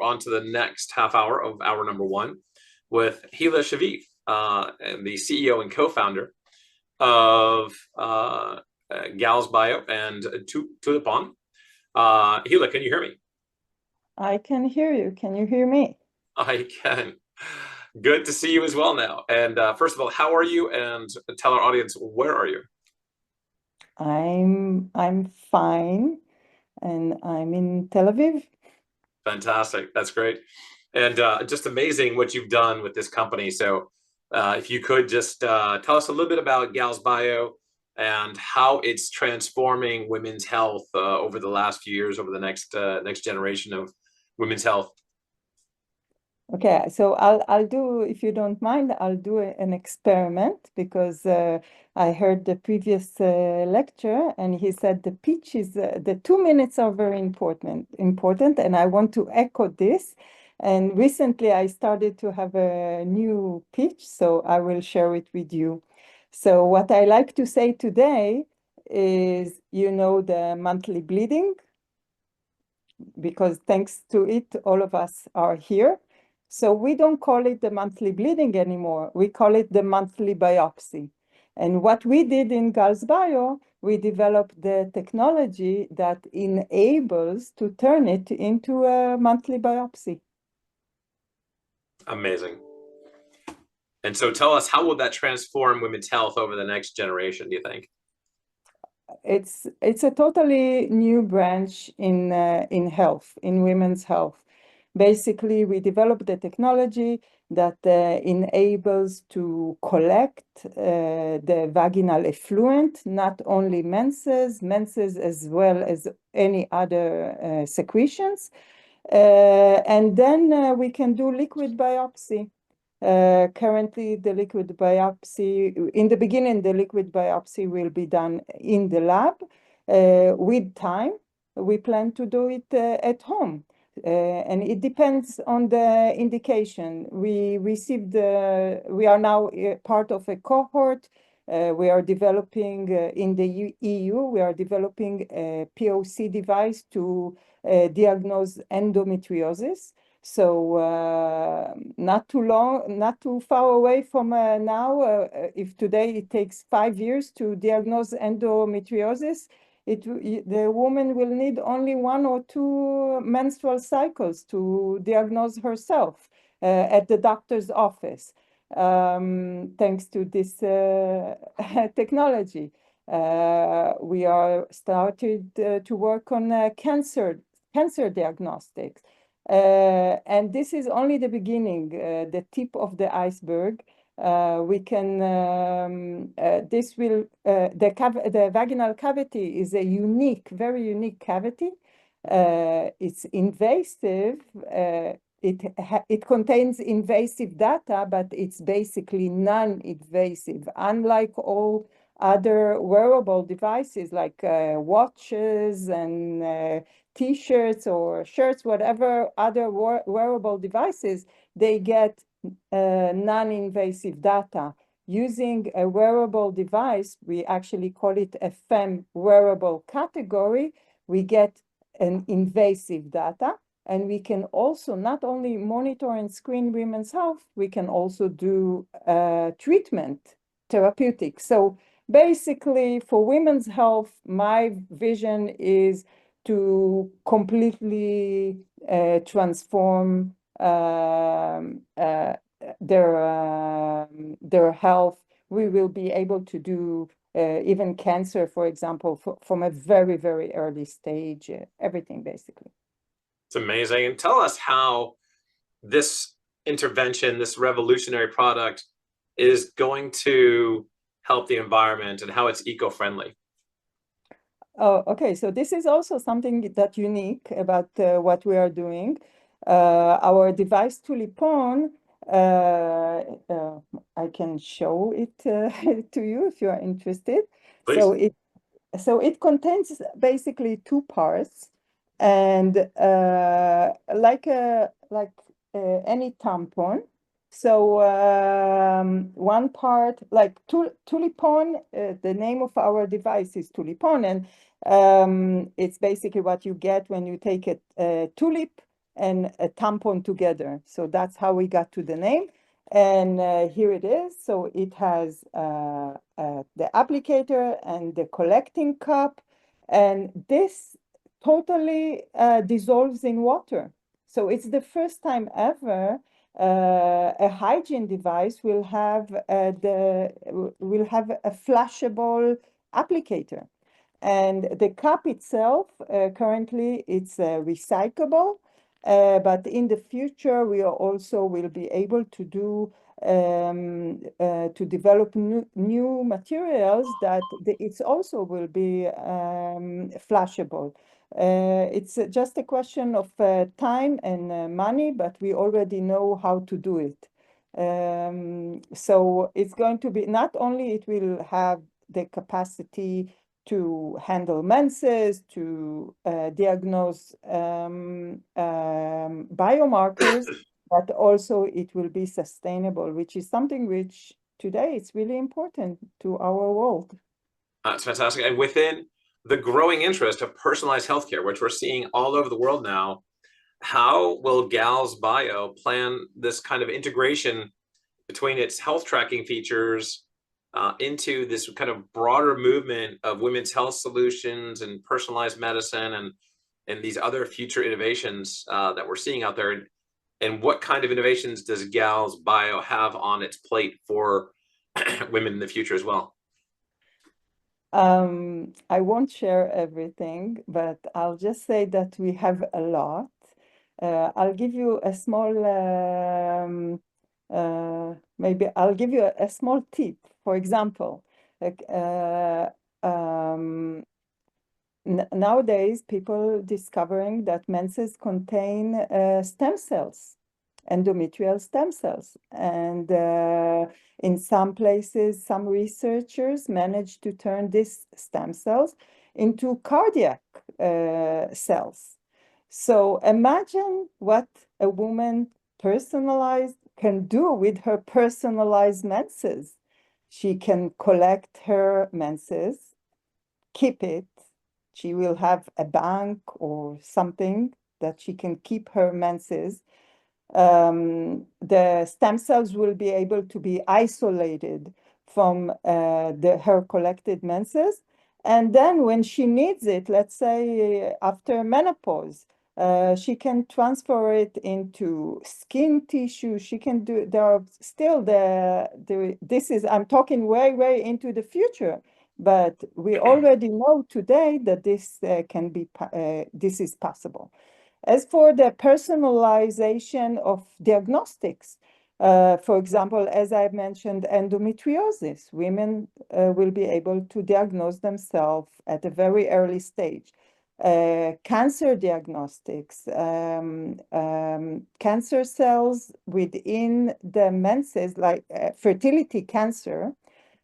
we're on to the next half hour of hour number one with Hilla Shaviv, and the CEO and co-founder of Gals Bio and Tulipon. Hilla, can you hear me? I can hear you. Can you hear me? I can. Good to see you as well now. And first of all, how are you? And tell our audience, where are you? I'm fine, and I'm in Tel Aviv. Fantastic. That's great. And just amazing what you've done with this company. So if you could just tell us a little bit about Gals Bio and how it's transforming women's health over the last few years, over the next generation of women's health. Okay, so I'll do, if you don't mind, I'll do an experiment because I heard the previous lecture and he said the pitch is the 2 minutes are very important, and I want to echo this. And recently I started to have a new pitch, so I will share it with you. So what I like to say today is, you know, the monthly bleeding, because thanks to it, all of us are here. So we don't call it the monthly bleeding anymore. We call it the monthly biopsy. And what we did in Gals Bio, we developed the technology that enables to turn it into a monthly biopsy. Amazing. And so tell us, how will that transform women's health over the next generation, do you think? It's a totally new branch in health, in women's health. Basically, we developed the technology that enables to collect the vaginal effluent, not only menses as well as any other secretions. And then we can do liquid biopsy. Currently, the liquid biopsy, in the beginning, the liquid biopsy will be done in the lab. With time, we plan to do it at home. And it depends on the indication. We are now part of a cohort. We are developing in the EU, we are developing a POC device to diagnose endometriosis. So not too far away from now. If today it takes 5 years to diagnose endometriosis, the woman will need only 1 or 2 menstrual cycles to diagnose herself at the doctor's office, thanks to this technology. We are started to work on cancer diagnostics. And this is only the beginning, the tip of the iceberg. We can, the vaginal cavity is a very unique cavity. It's invasive. It contains invasive data, but it's basically non-invasive, unlike all other wearable devices like watches and T-shirts or shirts, whatever other wearable devices, they get non-invasive data. Using a wearable device, we actually call it a FEM wearable category, we get an invasive data. And we can also not only monitor and screen women's health, we can also do treatment, therapeutics. So basically for women's health, my vision is to completely transform their health. We will be able to do even cancer, for example, from a very, very early stage, everything basically. It's amazing. And tell us how this intervention, this revolutionary product, is going to help the environment and how it's eco-friendly. Oh, okay. So this is also something that's unique about what we are doing. Our device Tulipon, I can show it to you if you are interested. Please. So it contains basically 2 parts, and like any tampon. So one part, like Tulipon, the name of our device is Tulipon, and it's basically what you get when you take a tulip and a tampon together. So that's how we got to the name. And here it is. So it has the applicator and the collecting cup. And this totally dissolves in water. So it's the first time ever a hygiene device will have a flashable applicator. And the cup itself, currently, it's recyclable, but in the future, we also will be able to do to develop new materials that it's also will be flashable. It's just a question of time and money, but we already know how to do it. So it's going to be not only it will have the capacity to handle menses, to diagnose biomarkers, but also it will be sustainable, which is something which today it's really important to our world. That's fantastic. And within the growing interest of personalized healthcare, which we're seeing all over the world now, how will Gals Bio plan this kind of integration between its health tracking features into this kind of broader movement of women's health solutions and personalized medicine and these other future innovations that we're seeing out there? And what kind of innovations does Gals Bio have on its plate for women in the future as well? I won't share everything, but I'll just say that we have a lot. I'll give you a small, maybe I'll give you a small tip. For example, like, nowadays, people discovering that menses contain stem cells, endometrial stem cells. And in some places, some researchers managed to turn these stem cells into cardiac cells. So imagine what a woman personalized can do with her personalized menses. She can collect her menses, keep it. She will have a bank or something that she can keep her menses. The stem cells will be able to be isolated from her collected menses. And then when she needs it, let's say after menopause, she can transfer it into skin tissue. She can do, there are still this is, I'm talking way, way into the future, but we already know today that this this is possible. As for the personalization of diagnostics, for example, as I've mentioned, endometriosis, women will be able to diagnose themselves at a very early stage. Cancer diagnostics, cancer cells within the menses, like fertility cancer,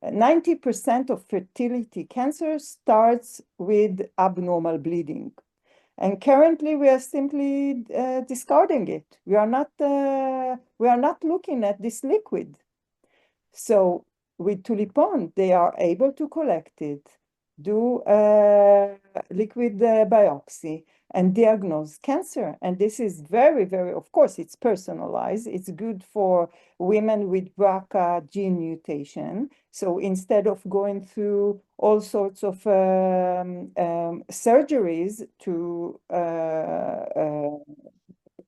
90% of fertility cancer starts with abnormal bleeding. And currently, we are simply discarding it. We are not looking at this liquid. So with Tulipon, they are able to collect it, do liquid biopsy, and diagnose cancer. And this is very, very, of course, it's personalized. It's good for women with BRCA gene mutation. So instead of going through all sorts of surgeries to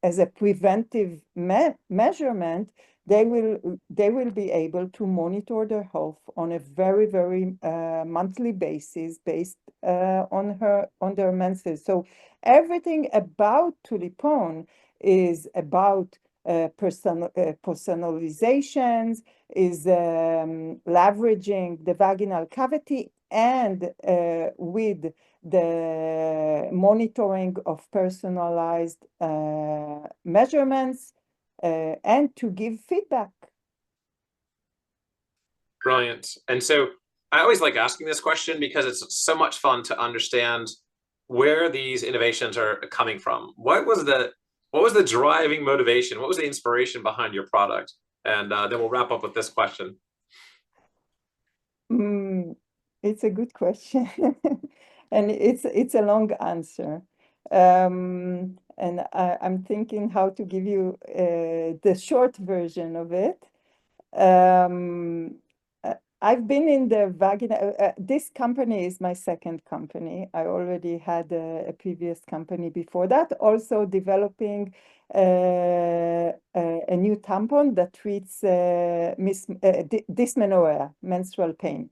as a preventive measurement, they will be able to monitor their health on a very, very monthly basis based on their menses. So everything about Tulipon is about personalizations, is leveraging the vaginal cavity and with the monitoring of personalized measurements and to give feedback. Brilliant. And so I always like asking this question because it's so much fun to understand where these innovations are coming from. What was the driving motivation? What was the inspiration behind your product? And then we'll wrap up with this question. It's a good question. And it's a long answer. and I'm thinking how to give you the short version of it. I've been in the vagina. This company is my second company. I already had a previous company before that, also developing a new tampon that treats dysmenorrhea, menstrual pain.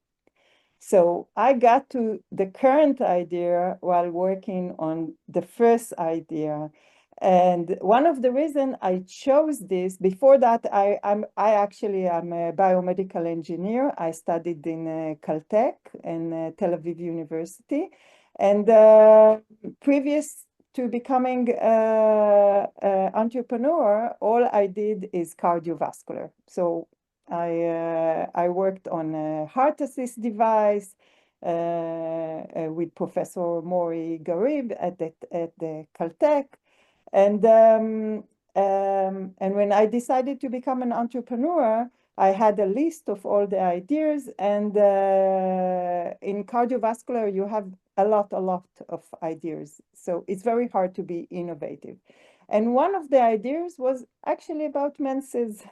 So I got to the current idea while working on the first idea. And one of the reasons I chose this, before that, I'm a biomedical engineer. I studied in Caltech and Tel Aviv University. And previous to becoming an entrepreneur, all I did is cardiovascular. So I worked on a heart assist device with Professor Mori Garib at the Caltech. And when I decided to become an entrepreneur, I had a list of all the ideas. And in cardiovascular, you have a lot of ideas. So it's very hard to be innovative. And one of the ideas was actually about menses.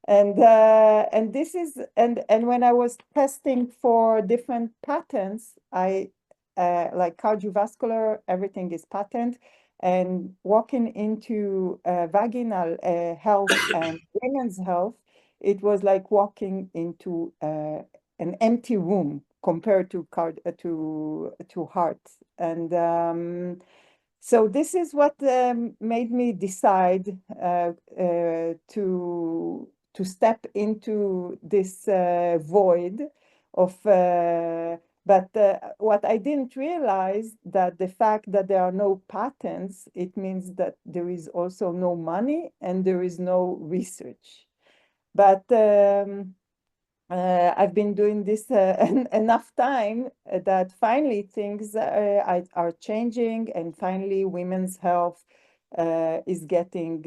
And when I was testing for different patents, I like cardiovascular, everything is patent, and walking into vaginal health and women's health, it was like walking into an empty room compared to heart. And so this is what made me decide to step into this void of, but what I didn't realize that the fact that there are no patents, it means that there is also no money and there is no research. But I've been doing this enough time that finally things are changing, and finally women's health is getting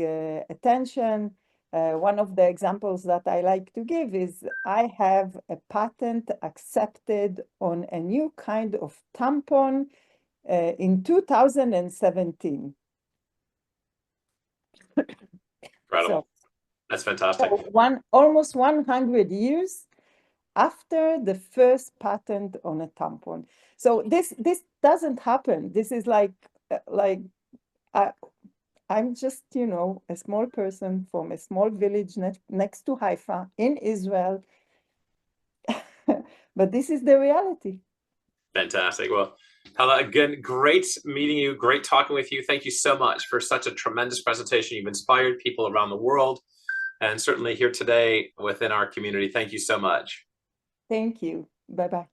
attention. One of the examples that I like to give is I have a patent accepted on a new kind of tampon in 2017. Incredible. That's fantastic. So almost 100 years after the first patent on a tampon. So this doesn't happen. This is I'm just, a small person from a small village next to Haifa in Israel. But this is the reality. Fantastic. Well, Hilla, again, great meeting you, great talking with you. Thank you so much for such a tremendous presentation. You've inspired people around the world, and certainly here today within our community. Thank you so much. Thank you. Bye-bye.